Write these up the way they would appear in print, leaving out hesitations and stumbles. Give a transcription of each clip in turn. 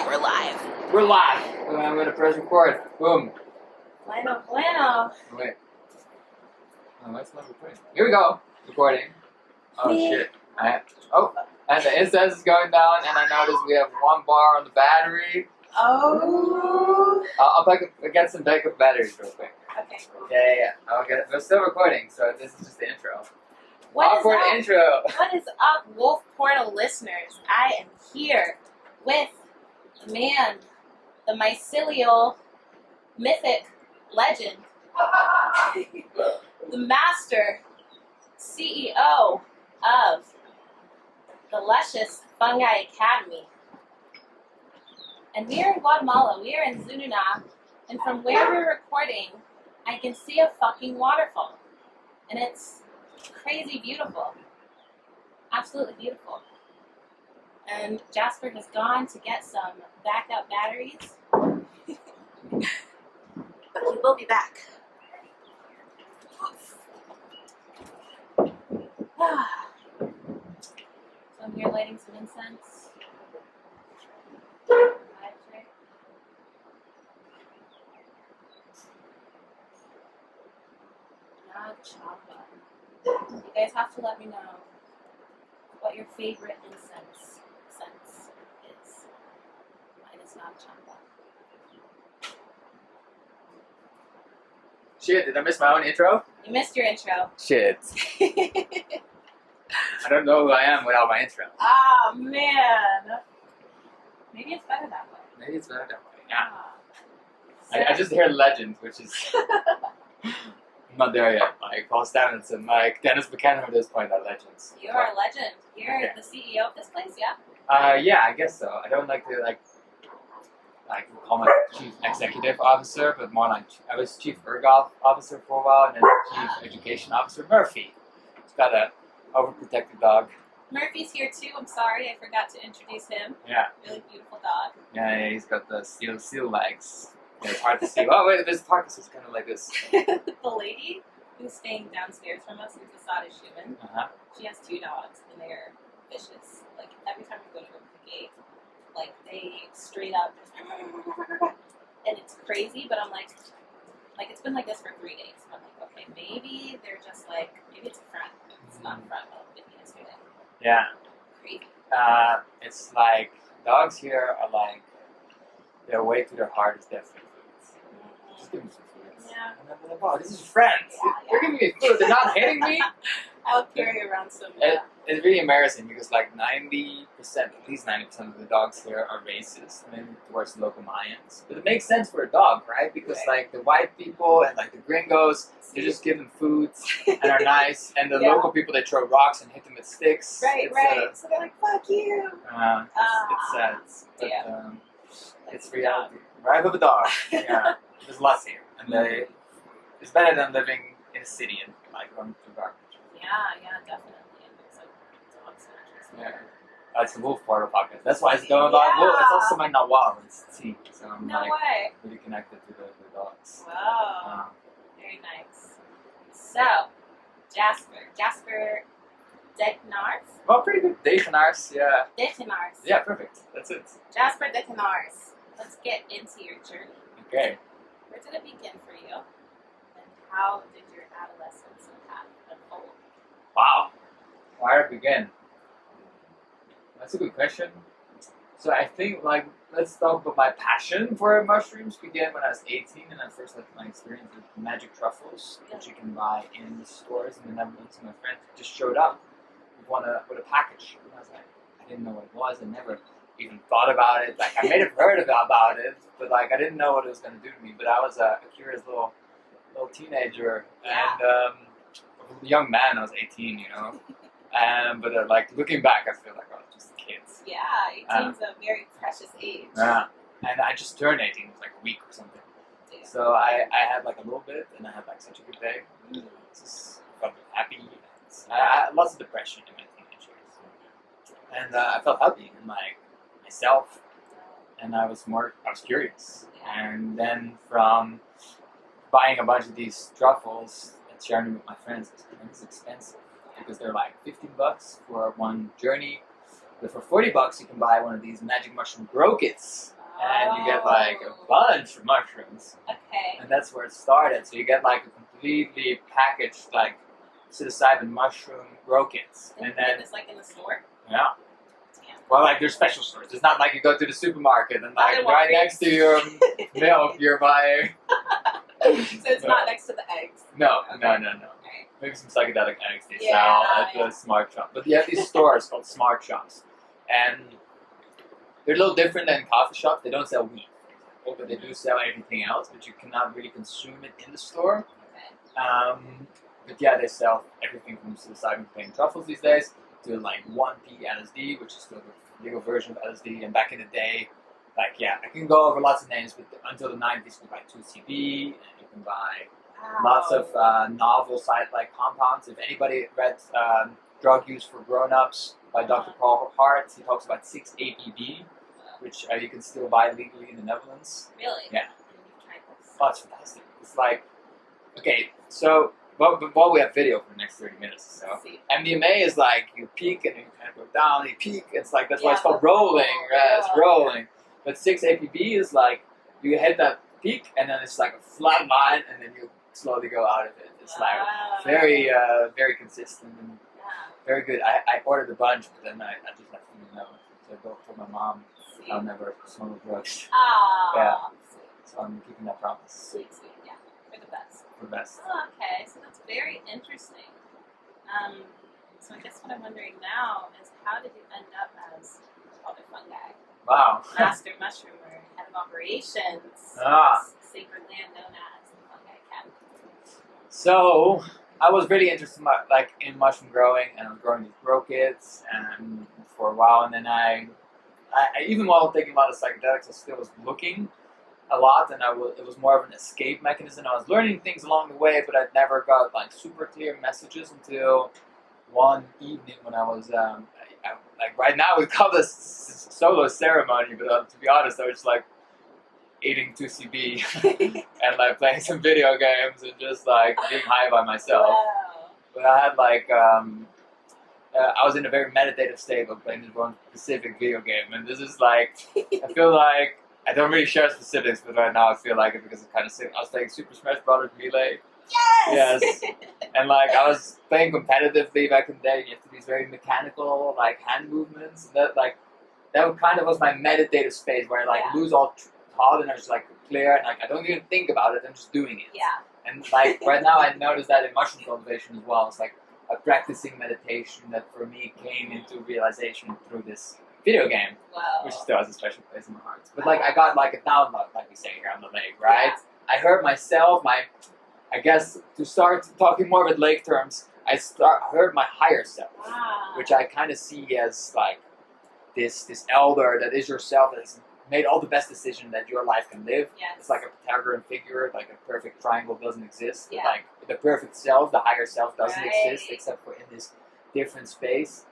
we're live. We're live. I'm gonna press record. Boom. Bueno, bueno. Wait. Oh, that's not recording. Here we go. Recording. Oh shit. And the incense is going down, and I noticed we have 1 bar on the battery. Oh. I'll get some backup batteries real quick. Okay. Yeah. We're still recording, so this is just the intro. What is Awkward up? intro. What is up, Wolf Portal listeners? I am here with the man, the mycelial, mythic legend, the master, CEO of the luscious Fungi Academy. And we are in Guatemala. We are in Zununa. And from where we're recording, I can see a fucking waterfall. And it's crazy beautiful. Absolutely beautiful. And Jasper has gone to get some backup batteries. But he will be back. So I'm here lighting some incense. You guys have to let me know what your favorite incense scents is. Mine is not chocolate. Shit, did I miss my own intro? You missed your intro. Shit. I don't know who I am without my intro. Oh man. Maybe it's better that way. Maybe it's better that way. Yeah. So, I just hear legend, which is I'm not there yet. Like Paul Stamets and like Dennis Buchanan at this point are legends. you are a legend. You're Okay. the CEO of this place, yeah? Yeah, I guess so. I don't like to call myself chief executive officer, but more like I was chief ergot officer for a while, and then chief education officer. Murphy. He's got a overprotective dog. Murphy's here too. I'm sorry, I forgot to introduce him. Yeah. Really beautiful dog. Yeah, he's got the seal legs. Yeah, it's hard to see. Oh wait, this carcass is kind of like this. The lady who's staying downstairs from us, who's a Scottish human, she has 2 dogs, and they're vicious. Like, every time we go to open the gate, like, they straight up, and it's crazy, but I'm like, it's been like this for 3 days. I'm like, okay, maybe they're just like, maybe it's a front. It's not a front, but it was yesterday. Yeah. Crazy. It's like dogs here are like their way to their heart is their food. Just give me some food. Yeah. And I'm like, wow, this is friends. Yeah. They're giving me food. They're not hitting me. I'll carry around some. It's really embarrassing because like 90%, at least 90% of the dogs here are racist, I mean, towards the local Mayans. But it makes sense for a dog, right? Because like the white people and like the gringos, they're just giving foods and are nice, and the Yeah. local people, they throw rocks and hit them with sticks. Right. So they're like, fuck you. It's sad. But, Yeah. it's reality. Right of a dog. Yeah. There's lots here. And it's better than living in a city and like going through garbage. Yeah, definitely. And there's like dog snatchers. Yeah. That's the Wolf Portal podcast. That's why it's going about wolf. It's also my Nawal. It's tea. So I'm No way. really connected to the dogs. Wow. Very nice. So, Jasper Degenaars? Well, pretty good. Degenaars, yeah. Degenaars. Yeah, perfect. That's it. Jasper Degenaars. Let's get into your journey. Okay. Where did it begin for you? And how did your adolescence and path unfold? Wow. Where to begin? That's a good question. So I think, like, let's talk about my passion for mushrooms began when I was 18, and I first had my experience with magic truffles, which you can buy in the stores in the Netherlands. My friend just showed up with a package, and I was like, I didn't know what it was. I never even thought about it. Like, I may have heard about it, but like, I didn't know what it was going to do to me. But I was a curious little teenager, and a young man. I was 18, you know. But like looking back, I feel like I was just a kid. Yeah, 18 is a very precious age. Yeah, and I just turned 18. It was like a week or something. Yeah. So I had like a little bit, and I had like such a good day. Just felt happy. I had lots of depression in my teenage years, and I felt happy in myself, and I was curious. And then from buying a bunch of these truffles and sharing them with my friends, it's expensive because they're like $15 for one journey. But for $40, you can buy one of these magic mushroom grow kits. and you get like a bunch of mushrooms, Okay. and that's where it started. So you get like a completely packaged like psilocybin mushroom grow kits, and then it's like in the store. yeah. Damn. Well, like there's special stores. It's not like you go to the supermarket and like in right Walgreens. next to your milk you're buying. So it's not next to the eggs. No. Okay. Maybe some psychedelic eggs they Yeah, sell at yeah. the smart shop. But you have these stores called smart shops, and they're a little different than coffee shops. They don't sell weed, but they do sell everything else. But you cannot really consume it in the store. Okay. But yeah, they sell everything from psilocybin plain truffles these days to like 1P LSD, which is still the legal version of LSD. And back in the day, like yeah, I can go over lots of names, but until the 90s, you can buy 2CB, and you can buy lots of novel side-like compounds. If anybody read Drug Use for Grown-Ups by Dr. Paul Hart, he talks about 6-APB, which you can still buy legally in the Netherlands. Really? Yeah. You've tried this. Oh, it's fantastic. It's like, okay, so well, we have video for the next 30 minutes. So Let's see. MDMA is like you peak and then you kind of go down. You peak. It's like that's why it's Yeah, called rolling. Right? It's yeah. rolling. But 6-APB is like you hit that peak and then it's like a flat line and then you slowly go out of it. It's like very very consistent and Yeah. very good. I ordered a bunch, but then I just left them alone. So I bought for my mom. See. I'll never smoke drugs. Ah. Yeah. Sweet. So I'm keeping that promise Sweet. Yeah. You're the best. for the best. Oh, okay, so that's very interesting. So I guess what I'm wondering now is how did you end up as other fungi? Wow. Master mushroomer, head of operations, Ah. sacred land known as the Fungi Academy. So I was really interested in mushroom growing, and I was growing these grow kits and for a while, and then I even while taking a lot of psychedelics, I still was looking a lot, and it was more of an escape mechanism. I was learning things along the way, but I'd never got like super clear messages until one evening when I was like right now we call this solo ceremony, but to be honest, I was like eating 2CB and like playing some video games and just like being high by myself. Wow. But I had like I was in a very meditative state of playing this one specific video game, and this is like I feel like I don't really share specifics, but right now I feel like it because it's kind of sick. I was playing Super Smash Brothers Melee. Yes! Yes. And like I was playing competitively back in the day. You have to do these very mechanical like hand movements. And that kind of was my meditative space where I like Yeah. lose all thought and I was like clear and like I don't even think about it. I'm just doing it. Yeah. And like right now I notice that in mushroom cultivation as well. It's like a practicing meditation that for me came into realization through this video game, Wow. which still has a special place in my heart. But like I got like a download, like we say here on the lake, right? I heard myself, I guess to start talking more with lake terms, I heard my higher self, Wow. which I kind of see as like this elder that is yourself that has made all the best decisions that your life can live. Yes. It's like a Pythagorean figure, like a perfect triangle doesn't exist. Yeah. Like the perfect self, the higher self doesn't Right. exist except for in this different space.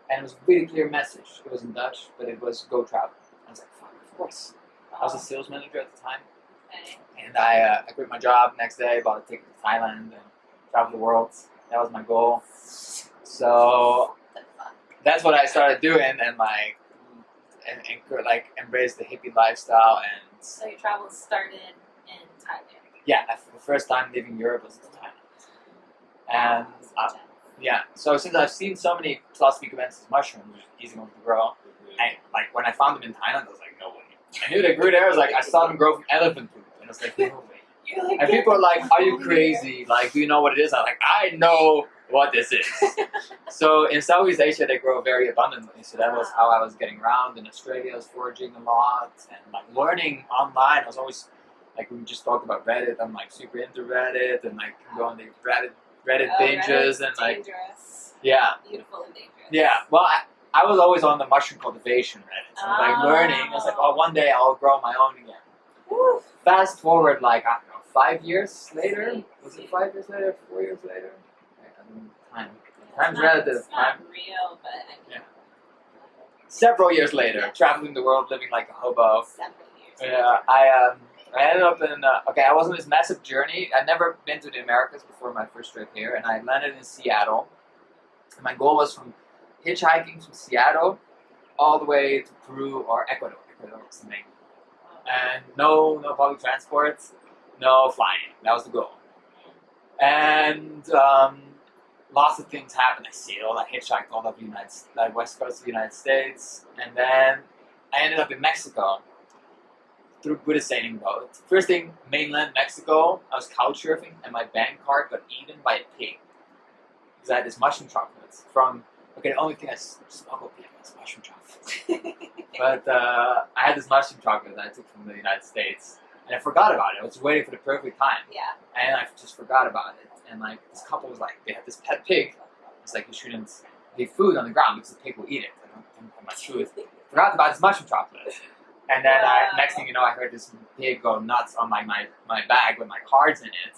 And it was a really clear message. It was in Dutch, but it was go travel. I was like, fuck, of course. I was a sales manager at the time. Okay. And I quit my job next day, bought a ticket to Thailand, and traveled the world. That was my goal. So that's what I started doing, and like embraced the hippie lifestyle. And So your travels started in Thailand. yeah, the first time leaving Europe was in Thailand. And yeah, so since I've seen so many Psilocybin cubensis mushrooms, which are easy ones to grow, like when I found them in Thailand, I was like, no way. I knew they grew there. I was like, I saw them grow from elephant poop, and I was like, no way. You're like, And people are like, are you crazy? Like, do you know what it is? I'm like, I know what this is. So in Southeast Asia, they grow very abundantly. So that was how I was getting around. In Australia, I was foraging a lot and like learning online. I was always like, we just talked about Reddit. I'm like super into Reddit and like going to Reddit binges and like, dangerous. yeah. Beautiful and dangerous. Yeah. Well, I was always on the mushroom cultivation Reddit. So like learning. I was like, oh, one day I'll grow my own again. Woo. Fast forward, like, I don't know, 5 years later? Sweet, Was it sweet. 5 years later? 4 years later? I don't know. Time. Yeah, Time's it's relative. It's not real, but I mean, Yeah. Several years later, traveling the world, living like a hobo. several years. Yeah, I ended up in, I was on this massive journey. I'd never been to the Americas before my first trip here, and I landed in Seattle. And my goal was from hitchhiking from Seattle all the way to Peru or Ecuador. Ecuador was the main. and no public transport, no flying. That was the goal. And lots of things happened. I sailed, I hitchhiked all over the west coast of the United States, and then I ended up in Mexico with a sailing boat. First thing, mainland Mexico, I was couch surfing, and my bank card got eaten by a pig because I had this mushroom chocolates from. Okay, the only thing I smuggled was mushroom chocolates. But I had this mushroom chocolate that I took from the United States, and I forgot about it. I was waiting for the perfect time, Yeah. and I just forgot about it. And like this couple was like, they had this pet pig. It's like you shouldn't leave food on the ground because the pig will eat it. I don't have much food. Forgot about this mushroom chocolate. And then next thing you know, I heard this pig go nuts on my bag with my cards in it,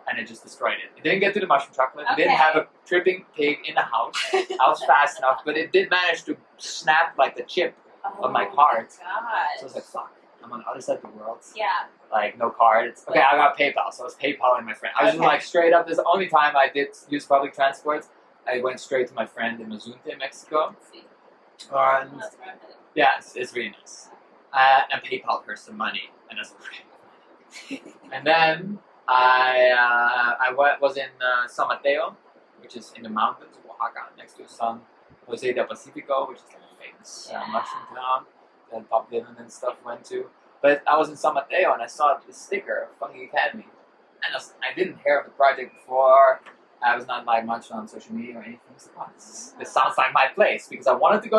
and it just destroyed it. It didn't get to the mushroom chocolate. It didn't have a tripping pig in the house. I was fast enough, but it did manage to snap like the chip of my cards. So I was like, fuck, I'm on the other side of the world. Yeah. Like, no cards. Okay, I got PayPal, so I was PayPaling my friend. I was just like straight up. This is the only time I did use public transport. I went straight to my friend in Mazunte, Mexico. And That's where I'm headed. yeah, it's really nice. And PayPal her some money, and that's great. And then I was in San Mateo, which is in the mountains of Oaxaca, next to San Jose del Pacifico, which is like a famous mushroom town that Bob Dylan and stuff went to. But I was in San Mateo and I saw this sticker, Fungi Academy, and I didn't hear of the project before. I was not like much on social media or anything. I was like, oh, this sounds like my place, because I wanted to go